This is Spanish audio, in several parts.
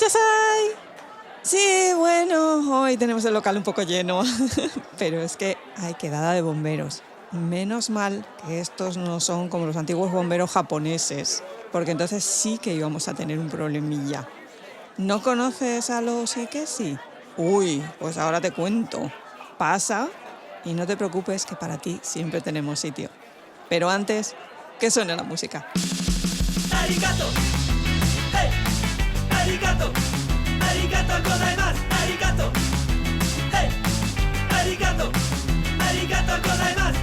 Kudasai. Sí, bueno, hoy tenemos el local un poco lleno, pero es que hay quedada de bomberos. Menos mal que estos no son como los antiguos bomberos japoneses, porque entonces sí que íbamos a tener un problemilla. ¿No conoces a los Ikesi? Uy, pues ahora te cuento. Pasa y no te preocupes que para ti siempre tenemos sitio. Pero antes, que suene la música. ¡Arigato! ¡Hey! ¡Arigato! ¡Arigato gozaimasu! ¡Arigato! ¡Hey! ¡Arigato! ¡Arigato gozaimasu!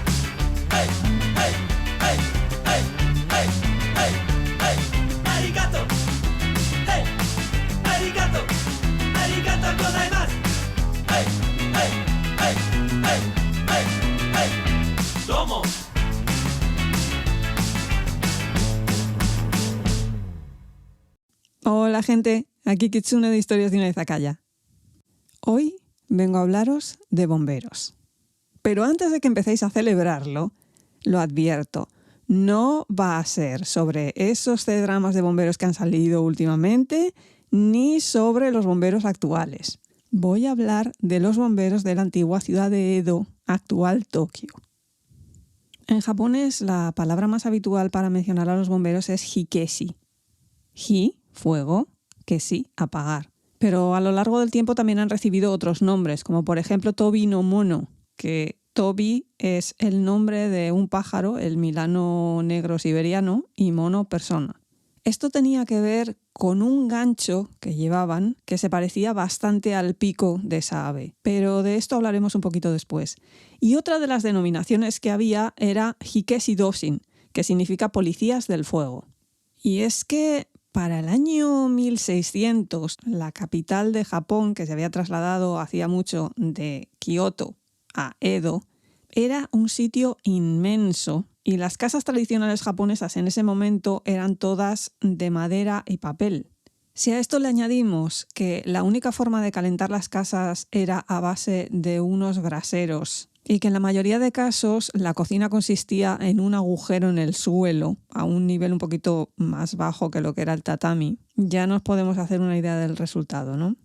¡Hey! ¡Hey! ¡Hey! ¡Hey! ¡Hey! ¡Hey! ¡Hey! ¡Arigato! ¡Hey! ¡Arigato! ¡Arigato gozaimasu! ¡Hey! ¡Hey! ¡Hey! ¡Hey! ¡Hey! ¡Hey! ¡Domo! Hola gente, aquí Kitsune de Historias de una Izakaya. Hoy vengo a hablaros de bomberos. Pero antes de que empecéis a celebrarlo, lo advierto, no va a ser sobre esos C-dramas de bomberos que han salido últimamente, ni sobre los bomberos actuales. Voy a hablar de los bomberos de la antigua ciudad de Edo, actual Tokio. En japonés, la palabra más habitual para mencionar a los bomberos es hikeshi. Hi, fuego, kesi, apagar. Pero a lo largo del tiempo también han recibido otros nombres, como por ejemplo Tobi no mono, que Tobi es el nombre de un pájaro, el milano negro siberiano, y mono persona. Esto tenía que ver con un gancho que llevaban que se parecía bastante al pico de esa ave, pero de esto hablaremos un poquito después. Y otra de las denominaciones que había era Hikeshi Doshin, que significa policías del fuego. Y es que para el año 1600, la capital de Japón, que se había trasladado hacía mucho de Kioto a Edo, era un sitio inmenso y las casas tradicionales japonesas en ese momento eran todas de madera y papel. Si a esto le añadimos que la única forma de calentar las casas era a base de unos braseros y que en la mayoría de casos la cocina consistía en un agujero en el suelo, a un nivel un poquito más bajo que lo que era el tatami, ya nos podemos hacer una idea del resultado, ¿no?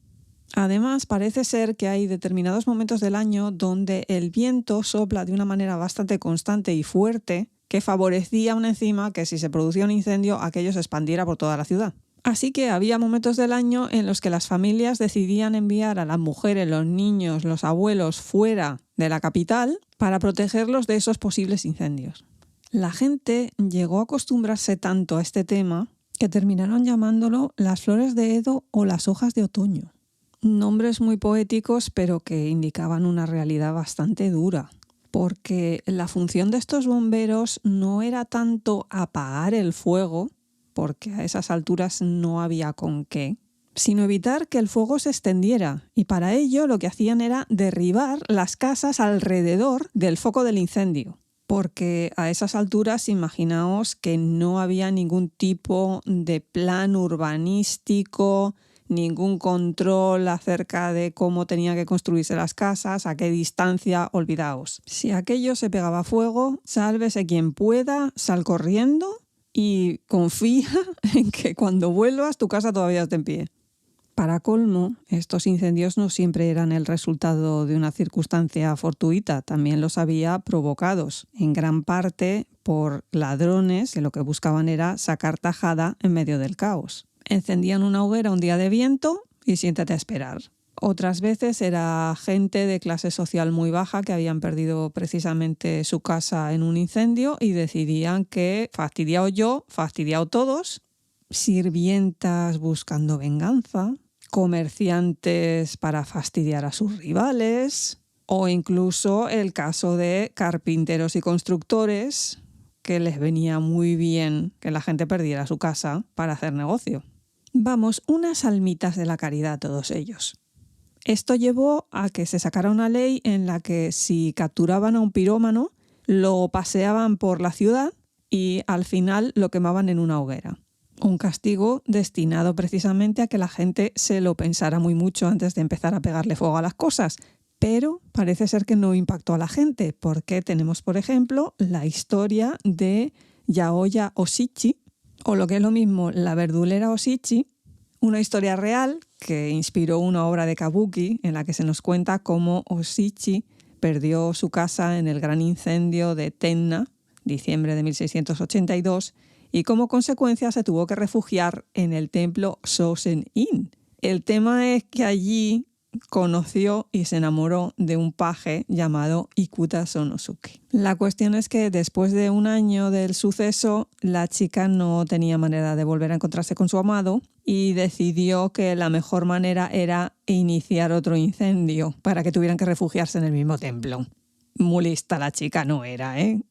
Además, parece ser que hay determinados momentos del año donde el viento sopla de una manera bastante constante y fuerte que favorecía una enzima que si se producía un incendio, aquello se expandiera por toda la ciudad. Así que había momentos del año en los que las familias decidían enviar a las mujeres, los niños, los abuelos fuera de la capital para protegerlos de esos posibles incendios. La gente llegó a acostumbrarse tanto a este tema que terminaron llamándolo las flores de Edo o las hojas de otoño. Nombres muy poéticos, pero que indicaban una realidad bastante dura, porque la función de estos bomberos no era tanto apagar el fuego, porque a esas alturas no había con qué, sino evitar que el fuego se extendiera, y para ello lo que hacían era derribar las casas alrededor del foco del incendio, porque a esas alturas imaginaos que no había ningún tipo de plan urbanístico, ningún control acerca de cómo tenían que construirse las casas, a qué distancia, olvidaos. Si aquello se pegaba a fuego, sálvese quien pueda, sal corriendo y confía en que cuando vuelvas tu casa todavía está en pie. Para colmo, estos incendios no siempre eran el resultado de una circunstancia fortuita, también los había provocados, en gran parte por ladrones que lo que buscaban era sacar tajada en medio del caos. Encendían una hoguera un día de viento y siéntate a esperar. Otras veces era gente de clase social muy baja que habían perdido precisamente su casa en un incendio y decidían que fastidiado yo, fastidiado todos, sirvientas buscando venganza, comerciantes para fastidiar a sus rivales o incluso el caso de carpinteros y constructores que les venía muy bien que la gente perdiera su casa para hacer negocio. Vamos, unas almitas de la caridad todos ellos. Esto llevó a que se sacara una ley en la que si capturaban a un pirómano, lo paseaban por la ciudad y al final lo quemaban en una hoguera. Un castigo destinado precisamente a que la gente se lo pensara muy mucho antes de empezar a pegarle fuego a las cosas. Pero parece ser que no impactó a la gente, porque tenemos, por ejemplo, la historia de Yaoya Oshichi, o lo que es lo mismo, la verdulera Oshichi, Una historia real que inspiró una obra de kabuki en la que se nos cuenta cómo Oshichi perdió su casa en el gran incendio de Tenna, diciembre de 1682, y como consecuencia se tuvo que refugiar en el templo Sosen-in. El tema es que allí conoció y se enamoró de un paje llamado Ikuta Sonosuke. La cuestión es que después de un año del suceso, la chica no tenía manera de volver a encontrarse con su amado y decidió que la mejor manera era iniciar otro incendio para que tuvieran que refugiarse en el mismo templo. Muy lista la chica no era, ¿eh?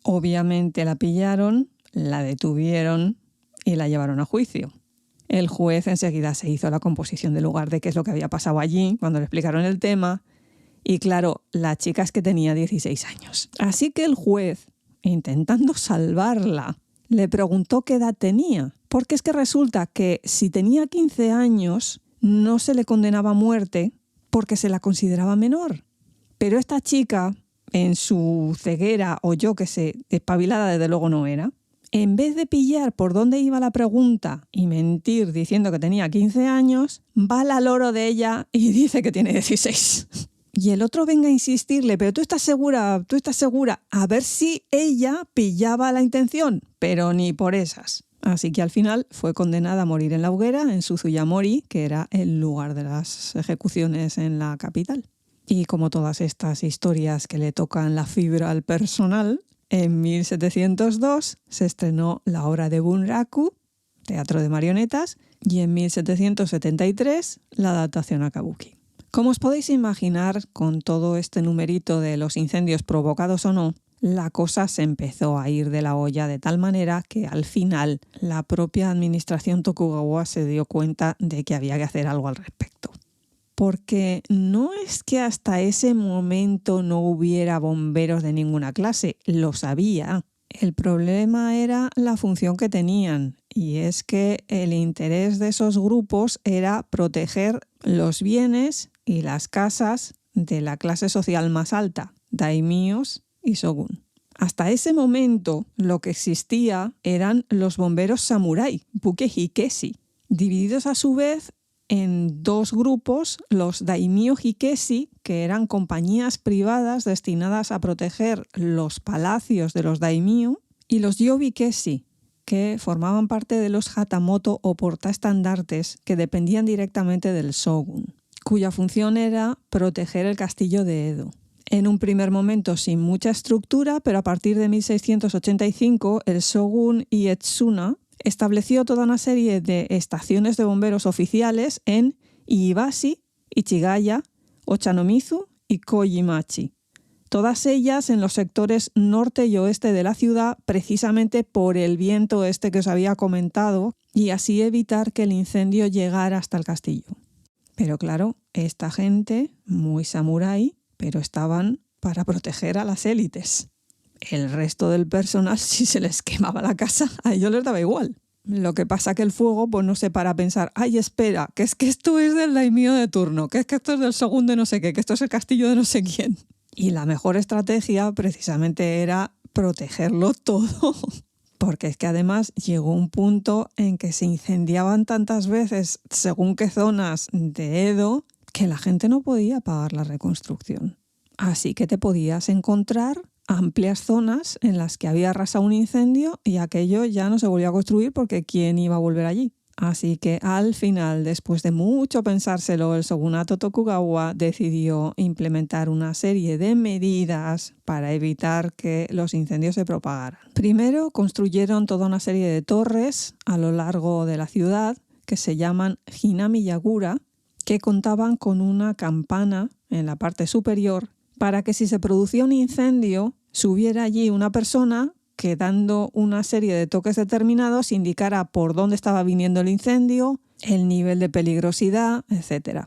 Obviamente la pillaron, la detuvieron y la llevaron a juicio. El juez enseguida se hizo la composición del lugar de qué es lo que había pasado allí cuando le explicaron el tema. Y claro, la chica es que tenía 16 años. Así que el juez, intentando salvarla, le preguntó qué edad tenía. Porque es que resulta que si tenía 15 años no se le condenaba a muerte porque se la consideraba menor. Pero esta chica, en su ceguera o yo que sé, espabilada desde luego no era, en vez de pillar por dónde iba la pregunta y mentir diciendo que tenía 15 años, va al loro de ella y dice que tiene 16. Y el otro venga a insistirle, pero tú estás segura, a ver si ella pillaba la intención, pero ni por esas. Así que al final fue condenada a morir en la hoguera en Suzuyamori, que era el lugar de las ejecuciones en la capital. Y como todas estas historias que le tocan la fibra al personal, en 1702 se estrenó la obra de Bunraku, teatro de marionetas, y en 1773 la adaptación a kabuki. Como os podéis imaginar, con todo este numerito de los incendios provocados o no, la cosa se empezó a ir de la olla de tal manera que al final la propia administración Tokugawa se dio cuenta de que había que hacer algo al respecto. Porque no es que hasta ese momento no hubiera bomberos de ninguna clase, lo sabía. El problema era la función que tenían, y es que el interés de esos grupos era proteger los bienes y las casas de la clase social más alta, daimyos y shogun. Hasta ese momento lo que existía eran los bomberos samurái, buke hikeshi, divididos a su vez en dos grupos, los daimyo hikeshi, que eran compañías privadas destinadas a proteger los palacios de los daimyo, y los yobikeshi, que formaban parte de los hatamoto o portaestandartes que dependían directamente del shogun, cuya función era proteger el castillo de Edo. En un primer momento sin mucha estructura, pero a partir de 1685 el shogun Ietsuna estableció toda una serie de estaciones de bomberos oficiales en Iibashi, Ichigaya, Ochanomizu y Kojimachi. Todas ellas en los sectores norte y oeste de la ciudad, precisamente por el viento este que os había comentado, y así evitar que el incendio llegara hasta el castillo. Pero claro, esta gente, muy samurái, pero estaban para proteger a las élites. El resto del personal, si se les quemaba la casa, a ellos les daba igual. Lo que pasa que el fuego pues no se para a pensar, ay, espera, que es que esto es del daimyo de turno, que es que esto es del shogun de no sé qué, que esto es el castillo de no sé quién. Y la mejor estrategia precisamente era protegerlo todo. Porque es que además llegó un punto en que se incendiaban tantas veces según qué zonas de Edo que la gente no podía pagar la reconstrucción. Así que te podías encontrar amplias zonas en las que había arrasado un incendio y aquello ya no se volvió a construir porque ¿quién iba a volver allí? Así que al final, después de mucho pensárselo, el shogunato Tokugawa decidió implementar una serie de medidas para evitar que los incendios se propagaran. Primero construyeron toda una serie de torres a lo largo de la ciudad que se llaman Hinami-yagura, que contaban con una campana en la parte superior para que si se producía un incendio, subiera allí una persona que dando una serie de toques determinados indicara por dónde estaba viniendo el incendio, el nivel de peligrosidad, etc.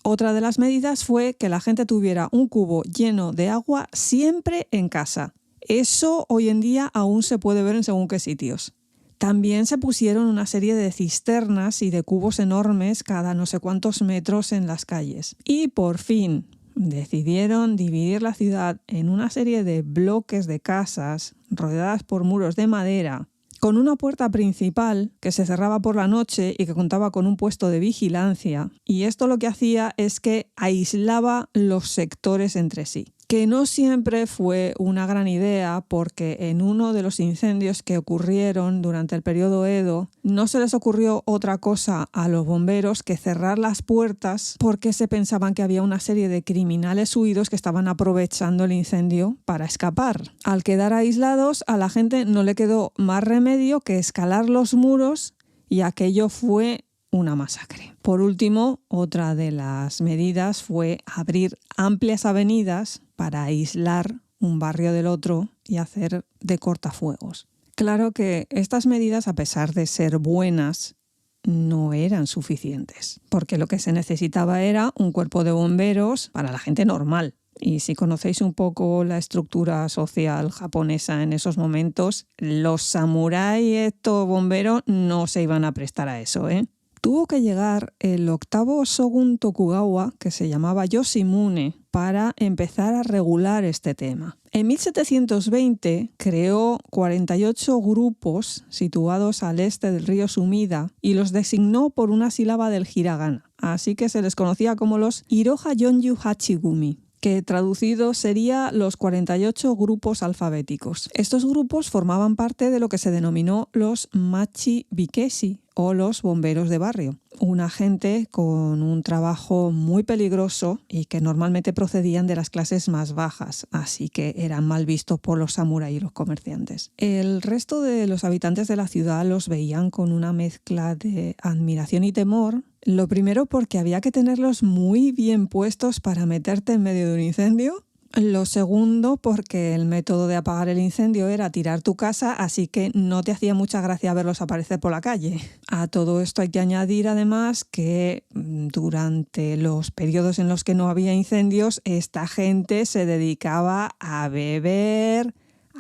Otra de las medidas fue que la gente tuviera un cubo lleno de agua siempre en casa. Eso hoy en día aún se puede ver en según qué sitios. También se pusieron una serie de cisternas y de cubos enormes cada no sé cuántos metros en las calles. Y por fin decidieron dividir la ciudad en una serie de bloques de casas rodeadas por muros de madera con una puerta principal que se cerraba por la noche y que contaba con un puesto de vigilancia. Y esto lo que hacía es que aislaba los sectores entre sí. Que no siempre fue una gran idea, porque en uno de los incendios que ocurrieron durante el periodo Edo no se les ocurrió otra cosa a los bomberos que cerrar las puertas, porque se pensaban que había una serie de criminales huidos que estaban aprovechando el incendio para escapar. Al quedar aislados, a la gente no le quedó más remedio que escalar los muros, y aquello fue una masacre. Por último, otra de las medidas fue abrir amplias avenidas para aislar un barrio del otro y hacer de cortafuegos. Claro que estas medidas, a pesar de ser buenas, no eran suficientes, porque lo que se necesitaba era un cuerpo de bomberos para la gente normal. Y si conocéis un poco la estructura social japonesa en esos momentos, los samuráis, estos bomberos, no se iban a prestar a eso, ¿eh? Tuvo que llegar el octavo shogun Tokugawa, que se llamaba Yoshimune, para empezar a regular este tema. En 1720 creó 48 grupos situados al este del río Sumida y los designó por una sílaba del hiragana, así que se les conocía como los Iroha Yonju Hachigumi, que traducido sería los 48 grupos alfabéticos. Estos grupos formaban parte de lo que se denominó los Machi Bikeshi, o los bomberos de barrio, una gente con un trabajo muy peligroso y que normalmente procedían de las clases más bajas, así que eran mal vistos por los samuráis y los comerciantes. El resto de los habitantes de la ciudad los veían con una mezcla de admiración y temor. Lo primero, porque había que tenerlos muy bien puestos para meterte en medio de un incendio. Lo segundo, porque el método de apagar el incendio era tirar tu casa, así que no te hacía mucha gracia verlos aparecer por la calle. A todo esto hay que añadir además que durante los periodos en los que no había incendios, esta gente se dedicaba a beber,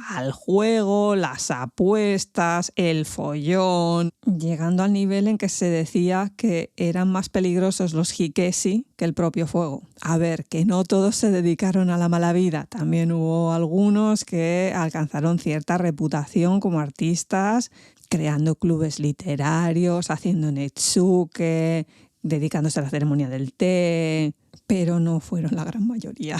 al juego, las apuestas, el follón, llegando al nivel en que se decía que eran más peligrosos los hikeshi que el propio fuego. A ver, que no todos se dedicaron a la mala vida, también hubo algunos que alcanzaron cierta reputación como artistas, creando clubes literarios, haciendo netsuke, dedicándose a la ceremonia del té, pero no fueron la gran mayoría.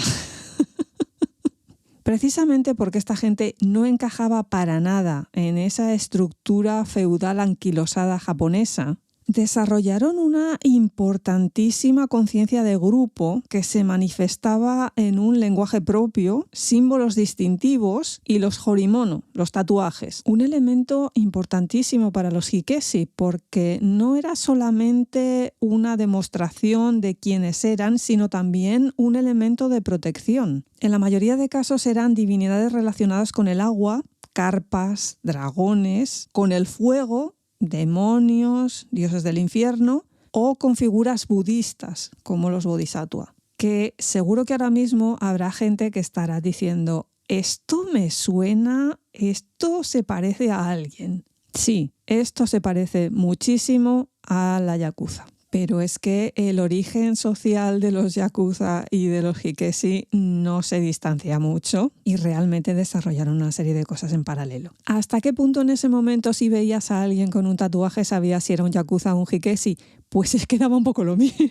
Precisamente porque esta gente no encajaba para nada en esa estructura feudal anquilosada japonesa, desarrollaron una importantísima conciencia de grupo que se manifestaba en un lenguaje propio, símbolos distintivos y los horimono, los tatuajes. Un elemento importantísimo para los hikeshi, porque no era solamente una demostración de quiénes eran, sino también un elemento de protección. En la mayoría de casos eran divinidades relacionadas con el agua, carpas, dragones, con el fuego, demonios, dioses del infierno, o con figuras budistas como los bodhisattva, que seguro que ahora mismo habrá gente que estará diciendo «esto me suena, esto se parece a alguien». Sí, esto se parece muchísimo a la yakuza. Pero es que el origen social de los yakuza y de los hikeshi no se distancia mucho y realmente desarrollaron una serie de cosas en paralelo. ¿Hasta qué punto en ese momento si veías a alguien con un tatuaje sabías si era un yakuza o un hikeshi? Pues es que daba un poco lo mismo.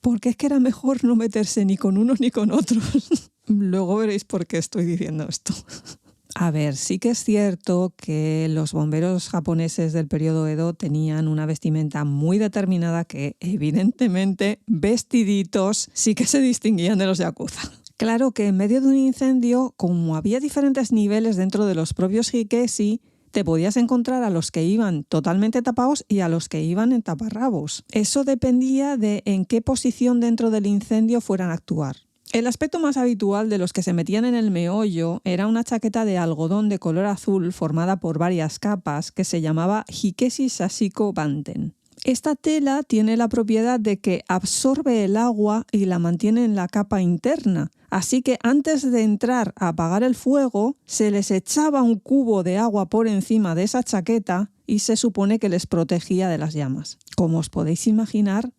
Porque es que era mejor no meterse ni con unos ni con otros. Luego veréis por qué estoy diciendo esto. A ver, sí que es cierto que los bomberos japoneses del periodo Edo tenían una vestimenta muy determinada que, evidentemente, vestiditos sí que se distinguían de los yakuza. Claro que en medio de un incendio, como había diferentes niveles dentro de los propios hikeshi, te podías encontrar a los que iban totalmente tapados y a los que iban en taparrabos. Eso dependía de en qué posición dentro del incendio fueran a actuar. El aspecto más habitual de los que se metían en el meollo era una chaqueta de algodón de color azul formada por varias capas que se llamaba Hikeshi Sashiko Banten. Esta tela tiene la propiedad de que absorbe el agua y la mantiene en la capa interna, así que antes de entrar a apagar el fuego se les echaba un cubo de agua por encima de esa chaqueta y se supone que les protegía de las llamas. Como os podéis imaginar,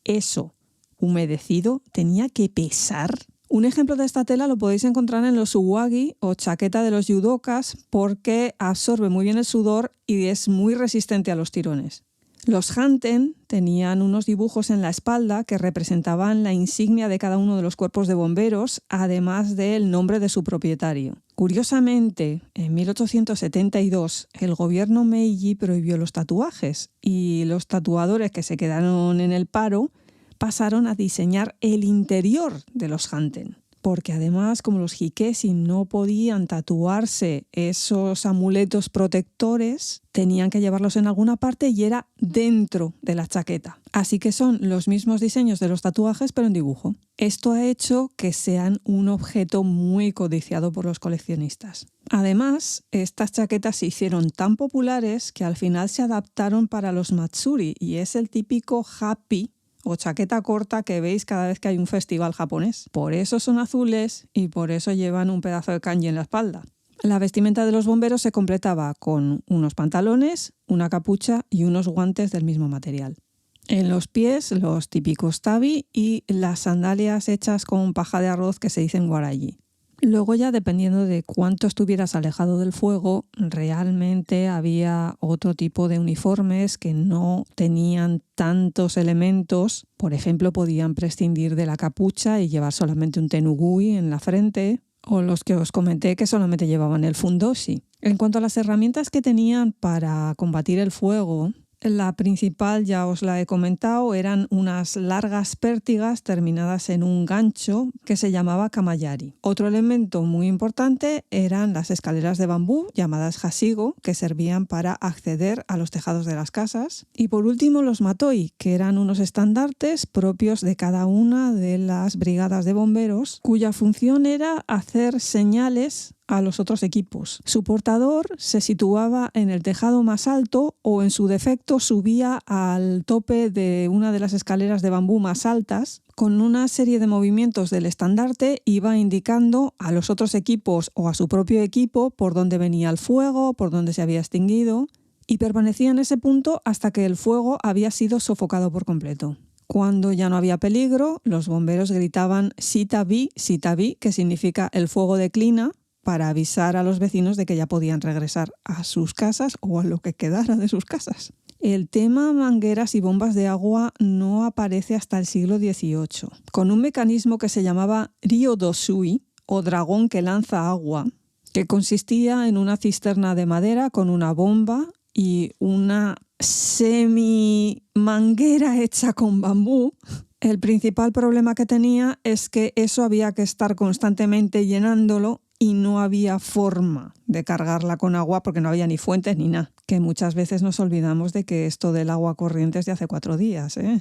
eso humedecido tenía que pesar Un ejemplo de esta tela lo podéis encontrar en los uwagi o chaqueta de los yudokas porque absorbe muy bien el sudor y es muy resistente a los tirones. Los hanten tenían unos dibujos en la espalda que representaban la insignia de cada uno de los cuerpos de bomberos, además del nombre de su propietario. Curiosamente, en 1872 el gobierno Meiji prohibió los tatuajes y los tatuadores que se quedaron en el paro pasaron a diseñar el interior de los hanten. Porque además, como los hikesi no podían tatuarse esos amuletos protectores, tenían que llevarlos en alguna parte y era dentro de la chaqueta. Así que son los mismos diseños de los tatuajes, pero en dibujo. Esto ha hecho que sean un objeto muy codiciado por los coleccionistas. Además, estas chaquetas se hicieron tan populares que al final se adaptaron para los matsuri y es el típico happy o chaqueta corta que veis cada vez que hay un festival japonés. Por eso son azules y por eso llevan un pedazo de kanji en la espalda. La vestimenta de los bomberos se completaba con unos pantalones, una capucha y unos guantes del mismo material. En los pies, los típicos tabi y las sandalias hechas con paja de arroz que se dicen waraji. Luego ya, dependiendo de cuánto estuvieras alejado del fuego, realmente había otro tipo de uniformes que no tenían tantos elementos. Por ejemplo, podían prescindir de la capucha y llevar solamente un tenugui en la frente, o los que os comenté que solamente llevaban el fundoshi. En cuanto a las herramientas que tenían para combatir el fuego, la principal, ya os la he comentado, eran unas largas pértigas terminadas en un gancho que se llamaba kamayari. Otro elemento muy importante eran las escaleras de bambú, llamadas hasigo, que servían para acceder a los tejados de las casas. Y por último, los matoi, que eran unos estandartes propios de cada una de las brigadas de bomberos, cuya función era hacer señales a los otros equipos. Su portador se situaba en el tejado más alto o, en su defecto, subía al tope de una de las escaleras de bambú más altas. Con una serie de movimientos del estandarte iba indicando a los otros equipos o a su propio equipo por dónde venía el fuego, por dónde se había extinguido, y permanecía en ese punto hasta que el fuego había sido sofocado por completo. Cuando ya no había peligro, los bomberos gritaban "Sitabi, Sitabi", que significa "el fuego declina", para avisar a los vecinos de que ya podían regresar a sus casas o a lo que quedara de sus casas. El tema mangueras y bombas de agua no aparece hasta el siglo XVIII, con un mecanismo que se llamaba ryodosui, o dragón que lanza agua, que consistía en una cisterna de madera con una bomba y una semi-manguera hecha con bambú. El principal problema que tenía es que eso había que estar constantemente llenándolo y no había forma de cargarla con agua porque no había ni fuentes ni nada. Que muchas veces nos olvidamos de que esto del agua corriente es de hace 4 días, ¿eh?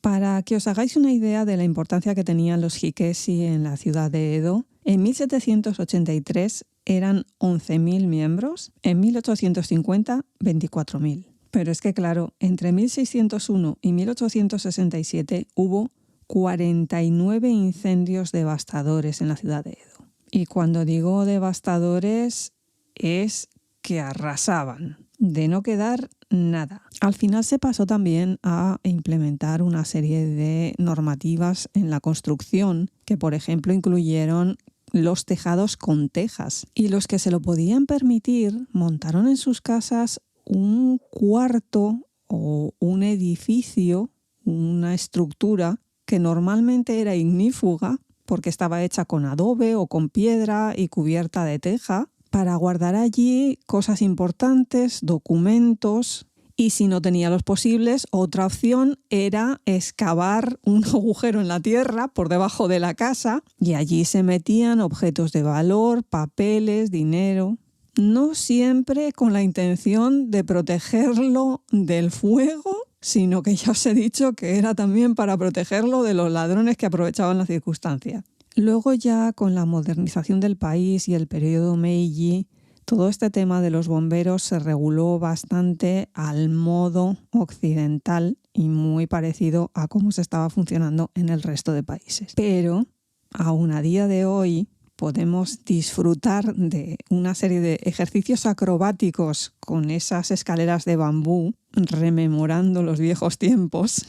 Para que os hagáis una idea de la importancia que tenían los hikesi en la ciudad de Edo, en 1783 eran 11.000 miembros, en 1850 24.000. Pero es que claro, entre 1601 y 1867 hubo 49 incendios devastadores en la ciudad de Edo. Y cuando digo devastadores es que arrasaban, de no quedar nada. Al final se pasó también a implementar una serie de normativas en la construcción que, por ejemplo, incluyeron los tejados con tejas. Y los que se lo podían permitir montaron en sus casas un cuarto o un edificio, una estructura que normalmente era ignífuga porque estaba hecha con adobe o con piedra y cubierta de teja, para guardar allí cosas importantes, documentos, y si no tenía los posibles, otra opción era excavar un agujero en la tierra por debajo de la casa y allí se metían objetos de valor, papeles, dinero. No siempre con la intención de protegerlo del fuego, sino que ya os he dicho que era también para protegerlo de los ladrones que aprovechaban la circunstancia. Luego ya con la modernización del país y el periodo Meiji, todo este tema de los bomberos se reguló bastante al modo occidental y muy parecido a cómo se estaba funcionando en el resto de países. Pero aún a día de hoy podemos disfrutar de una serie de ejercicios acrobáticos con esas escaleras de bambú, rememorando los viejos tiempos,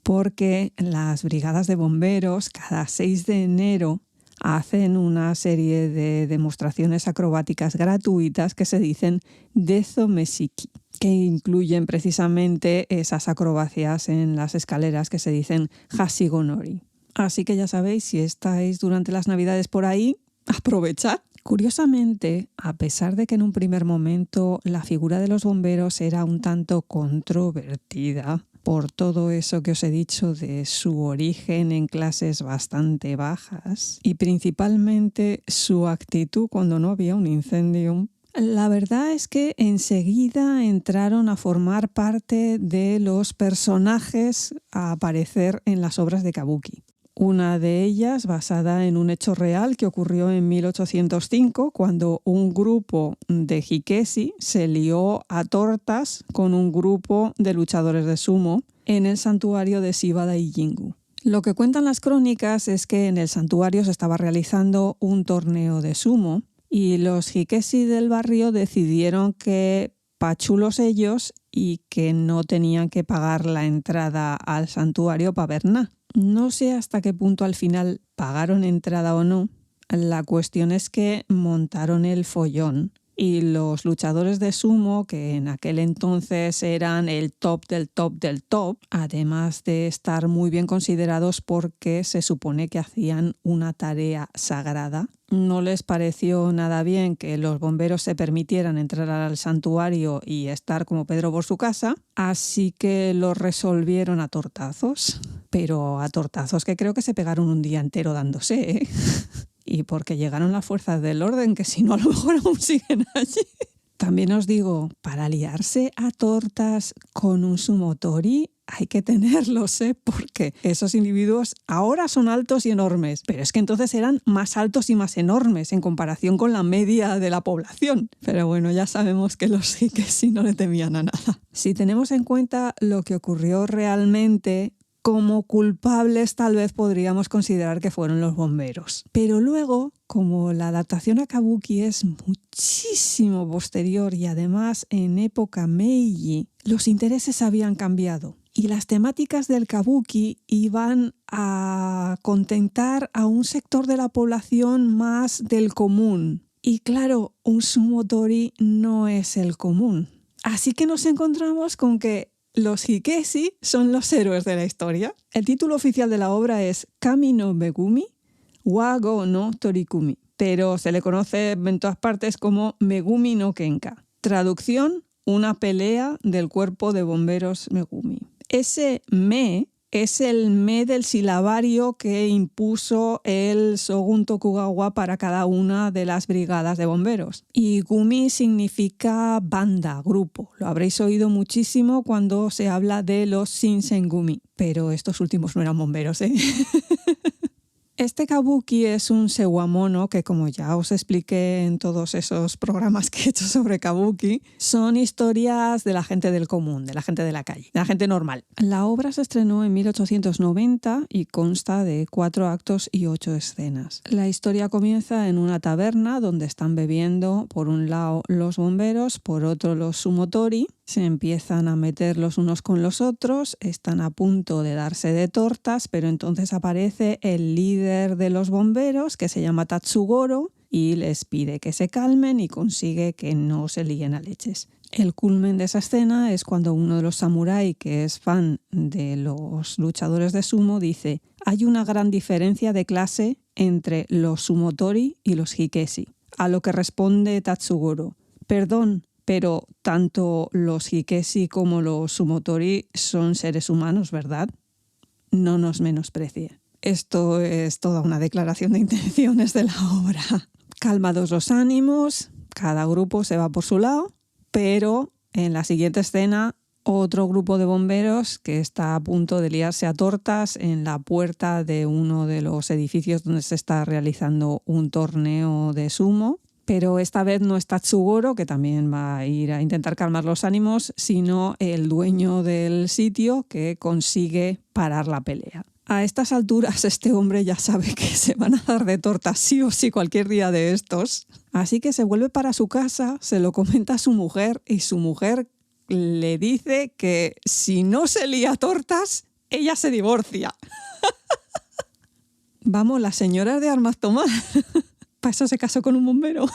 porque las brigadas de bomberos cada 6 de enero hacen una serie de demostraciones acrobáticas gratuitas que se dicen Dezomesiki, que incluyen precisamente esas acrobacias en las escaleras que se dicen Hashigonori. Así que ya sabéis, si estáis durante las Navidades por ahí, aprovechad. Curiosamente, a pesar de que en un primer momento la figura de los bomberos era un tanto controvertida por todo eso que os he dicho de su origen en clases bastante bajas y principalmente su actitud cuando no había un incendio, la verdad es que enseguida entraron a formar parte de los personajes a aparecer en las obras de kabuki. Una de ellas basada en un hecho real que ocurrió en 1805 cuando un grupo de hikesi se lió a tortas con un grupo de luchadores de sumo en el santuario de Shibada Jingu. Lo que cuentan las crónicas es que en el santuario se estaba realizando un torneo de sumo y los hikesi del barrio decidieron que pachulos ellos y que no tenían que pagar la entrada al santuario para ver nada. No sé hasta qué punto al final pagaron entrada o no. La cuestión es que montaron el follón y los luchadores de sumo, que en aquel entonces eran el top del top del top, además de estar muy bien considerados porque se supone que hacían una tarea sagrada, no les pareció nada bien que los bomberos se permitieran entrar al santuario y estar como Pedro por su casa, así que lo resolvieron a tortazos, pero a tortazos que creo que se pegaron un día entero dándose, ¿eh? Y porque llegaron las fuerzas del orden, que si no a lo mejor aún siguen allí. También os digo, para liarse a tortas con un sumotori hay que tenerlos, porque esos individuos ahora son altos y enormes, pero es que entonces eran más altos y más enormes en comparación con la media de la población. Pero bueno, ya sabemos que los hikesi no le temían a nada. Si tenemos en cuenta lo que ocurrió realmente, como culpables tal vez podríamos considerar que fueron los bomberos. Pero luego, como la adaptación a kabuki es muchísimo posterior y además en época Meiji, los intereses habían cambiado. Y las temáticas del kabuki iban a contentar a un sector de la población más del común. Y claro, un sumotori no es el común. Así que nos encontramos con que los hikesi son los héroes de la historia. El título oficial de la obra es Kami no Megumi wa Go no Torikumi, pero se le conoce en todas partes como Megumi no Kenka. Traducción, una pelea del cuerpo de bomberos Megumi. Ese me es el me del silabario que impuso el Shogun Tokugawa para cada una de las brigadas de bomberos. Y gumi significa banda, grupo. Lo habréis oído muchísimo cuando se habla de los shinsengumi. Pero estos últimos no eran bomberos, ¿eh? Este kabuki es un sewamono que, como ya os expliqué en todos esos programas que he hecho sobre kabuki, son historias de la gente del común, de la gente de la calle, de la gente normal. La obra se estrenó en 1890 y consta de 4 actos y 8 escenas. La historia comienza en una taberna donde están bebiendo, por un lado los bomberos, por otro los sumotori. Se empiezan a meter los unos con los otros, están a punto de darse de tortas, pero entonces aparece el líder de los bomberos, que se llama Tatsugoro, y les pide que se calmen y consigue que no se líen a leches. El culmen de esa escena es cuando uno de los samurái, que es fan de los luchadores de sumo, dice: hay una gran diferencia de clase entre los sumotori y los hikesi. A lo que responde Tatsugoro: perdón, pero tanto los hikesi como los sumotori son seres humanos, ¿verdad? No nos menosprecie. Esto es toda una declaración de intenciones de la obra. Calmados los ánimos, cada grupo se va por su lado, pero en la siguiente escena otro grupo de bomberos que está a punto de liarse a tortas en la puerta de uno de los edificios donde se está realizando un torneo de sumo. Pero esta vez no es Tatsugoro, que también va a ir a intentar calmar los ánimos, sino el dueño del sitio, que consigue parar la pelea. A estas alturas este hombre ya sabe que se van a dar de tortas sí o sí cualquier día de estos. Así que se vuelve para su casa, se lo comenta a su mujer y su mujer le dice que si no se lía tortas, ella se divorcia. Vamos, la señora de armas tomar. Para eso se casó con un bombero.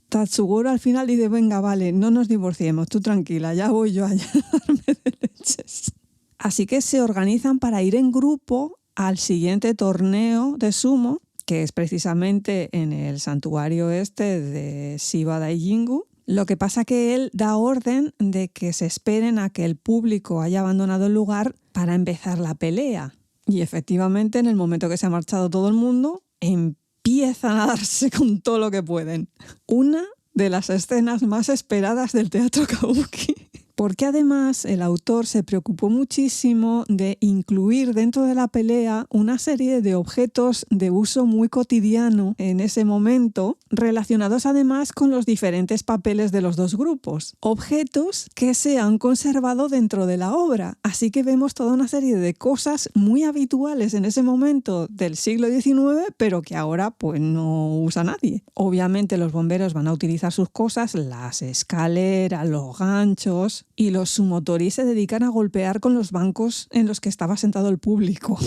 Tatsugoro al final dice, venga, vale, no nos divorciemos, tú tranquila, ya voy yo a llenarme de leches. Así que se organizan para ir en grupo al siguiente torneo de sumo, que es precisamente en el santuario este de Shiba Daijingu. Lo que pasa que él da orden de que se esperen a que el público haya abandonado el lugar para empezar la pelea. Y efectivamente, en el momento que se ha marchado todo el mundo, empiezan a darse con todo lo que pueden. Una de las escenas más esperadas del teatro kabuki. Porque además el autor se preocupó muchísimo de incluir dentro de la pelea una serie de objetos de uso muy cotidiano en ese momento, relacionados además con los diferentes papeles de los dos grupos. Objetos que se han conservado dentro de la obra. Así que vemos toda una serie de cosas muy habituales en ese momento del siglo XIX, pero que ahora pues no usa nadie. Obviamente los bomberos van a utilizar sus cosas, las escaleras, los ganchos, y los sumotori se dedican a golpear con los bancos en los que estaba sentado el público.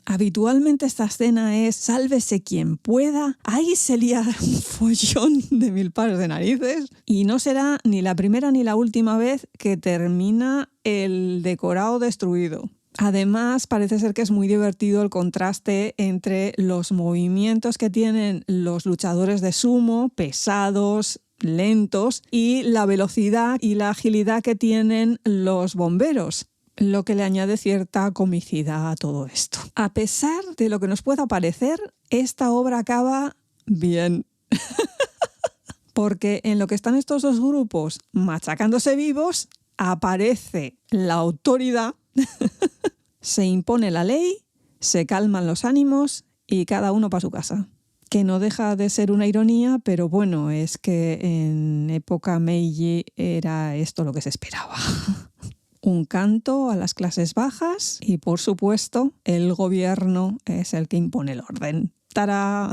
Habitualmente esta escena es sálvese quien pueda, ahí se lía un follón de 1000 pares de narices y no será ni la primera ni la última vez que termina el decorado destruido. Además, parece ser que es muy divertido el contraste entre los movimientos que tienen los luchadores de sumo, pesados, lentos, y la velocidad y la agilidad que tienen los bomberos, lo que le añade cierta comicidad a todo esto. A pesar de lo que nos pueda parecer, esta obra acaba bien. Porque en lo que están estos dos grupos machacándose vivos, aparece la autoridad, se impone la ley, se calman los ánimos y cada uno para su casa. Que no deja de ser una ironía, pero bueno, es que en época Meiji era esto lo que se esperaba. Un canto a las clases bajas y, por supuesto, el gobierno es el que impone el orden. ¡Tará!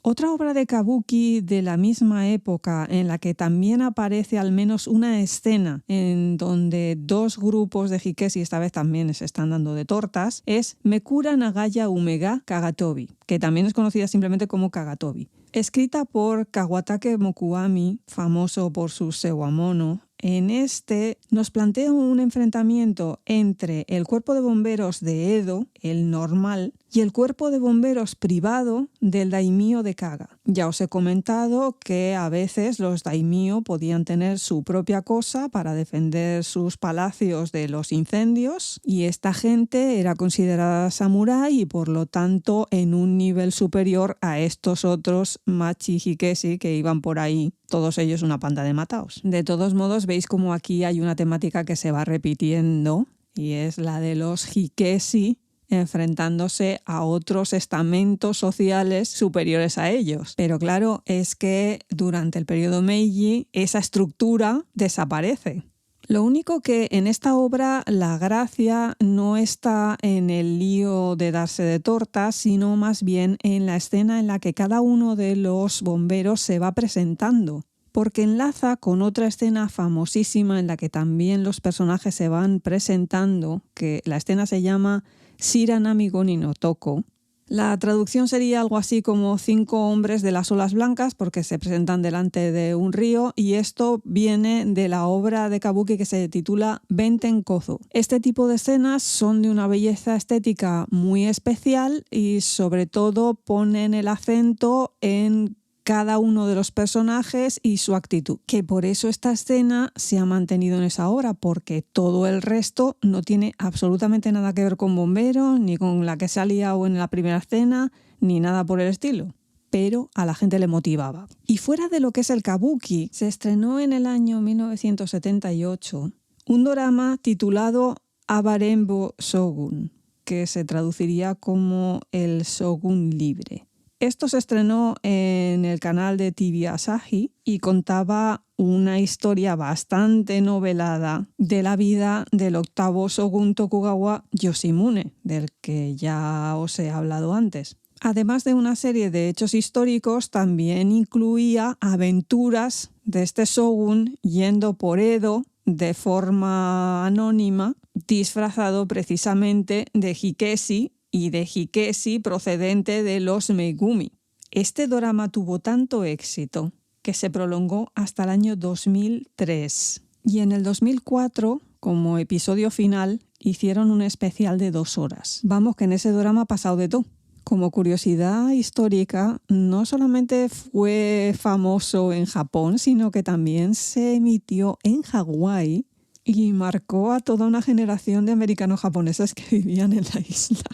Otra obra de kabuki de la misma época en la que también aparece al menos una escena en donde dos grupos de hikesi, esta vez también se están dando de tortas, es Mekura Nagaya Umega Kagatobi, que también es conocida simplemente como Kagatobi. Escrita por Kawatake Mokuami, famoso por su Sewamono, en este nos plantea un enfrentamiento entre el cuerpo de bomberos de Edo, el normal, y el cuerpo de bomberos privado del daimyo de Kaga. Ya os he comentado que a veces los daimyo podían tener su propia cosa para defender sus palacios de los incendios, y esta gente era considerada samurái y por lo tanto en un nivel superior a estos otros machi hikesi que iban por ahí, todos ellos una panda de mataos. De todos modos, veis como aquí hay una temática que se va repitiendo y es la de los hikesi enfrentándose a otros estamentos sociales superiores a ellos. Pero claro, es que durante el periodo Meiji esa estructura desaparece. Lo único que en esta obra la gracia no está en el lío de darse de tortas, sino más bien en la escena en la que cada uno de los bomberos se va presentando, porque enlaza con otra escena famosísima en la que también los personajes se van presentando, que la escena se llama Shiranami Goni no Toko. La traducción sería algo así como 5 hombres de las olas blancas, porque se presentan delante de un río, y esto viene de la obra de kabuki que se titula Benten Kozu. Este tipo de escenas son de una belleza estética muy especial y sobre todo ponen el acento en cada uno de los personajes y su actitud, que por eso esta escena se ha mantenido en esa obra, porque todo el resto no tiene absolutamente nada que ver con bomberos, ni con la que se ha liado en la primera escena, ni nada por el estilo. Pero a la gente le motivaba. Y fuera de lo que es el kabuki, se estrenó en el año 1978 un dorama titulado Abarenbo Shogun, que se traduciría como El Shogun Libre. Esto se estrenó en el canal de TV Asahi y contaba una historia bastante novelada de la vida del octavo shogun Tokugawa Yoshimune, del que ya os he hablado antes. Además de una serie de hechos históricos, también incluía aventuras de este shogun yendo por Edo de forma anónima, disfrazado precisamente de Hikesi y de Hikesi procedente de los Megumi. Este dorama tuvo tanto éxito que se prolongó hasta el año 2003 y en el 2004, como episodio final, hicieron un especial de 2 horas. Vamos, que en ese dorama ha pasado de todo. Como curiosidad histórica, no solamente fue famoso en Japón, sino que también se emitió en Hawái y marcó a toda una generación de americanos japoneses que vivían en la isla.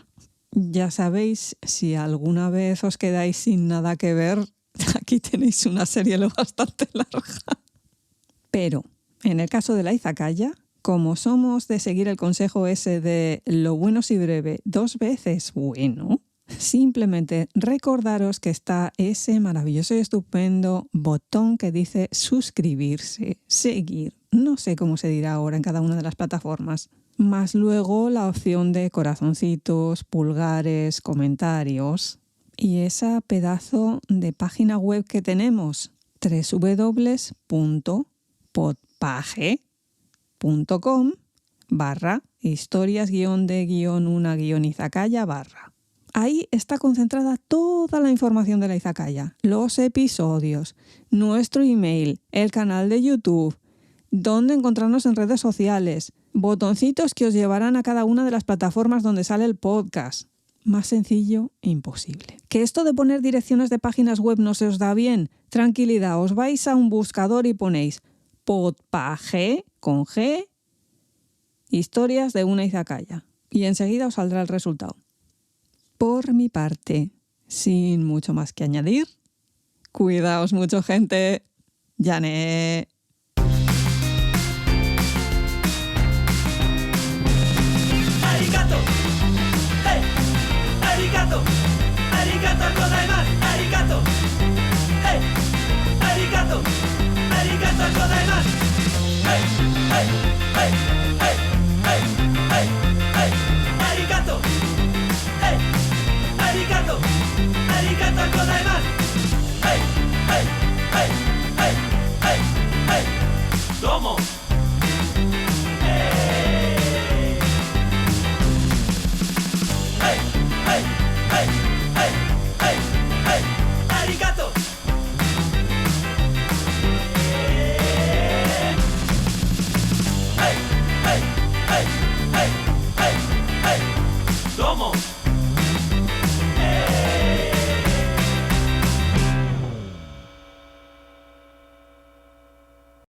Ya sabéis, si alguna vez os quedáis sin nada que ver, aquí tenéis una serie bastante larga. Pero, en el caso de la izakaya, como somos de seguir el consejo ese de lo bueno si breve 2 veces bueno, simplemente recordaros que está ese maravilloso y estupendo botón que dice suscribirse, seguir, no sé cómo se dirá ahora en cada una de las plataformas, más luego la opción de corazoncitos, pulgares, comentarios y esa pedazo de página web que tenemos, www.podpage.com/historias-de-una-izakaya/. Ahí está concentrada toda la información de la izakaya, los episodios, nuestro email, el canal de YouTube, dónde encontrarnos en redes sociales, botoncitos que os llevarán a cada una de las plataformas donde sale el podcast. Más sencillo, imposible. ¿Que esto de poner direcciones de páginas web no se os da bien? Tranquilidad, os vais a un buscador y ponéis podpage, con G, historias de una izakaya. Y enseguida os saldrá el resultado. Por mi parte, sin mucho más que añadir, cuidaos mucho, gente. ¡Yane! Arigato. Hey. Arigato. Arigato gozaimasu. Arigato. Hey. Arigato. Arigato gozaimasu. Hey. Hey. Hey. Hey. Hey. Hey. Hey. Arigato. Hey. Arigato. Arigato gozaimasu. Hey. Hey. Hey. Hey. Hey. Hey. Domo. Arigato. Hey, hey, hey, hey, hey, hey. Domo.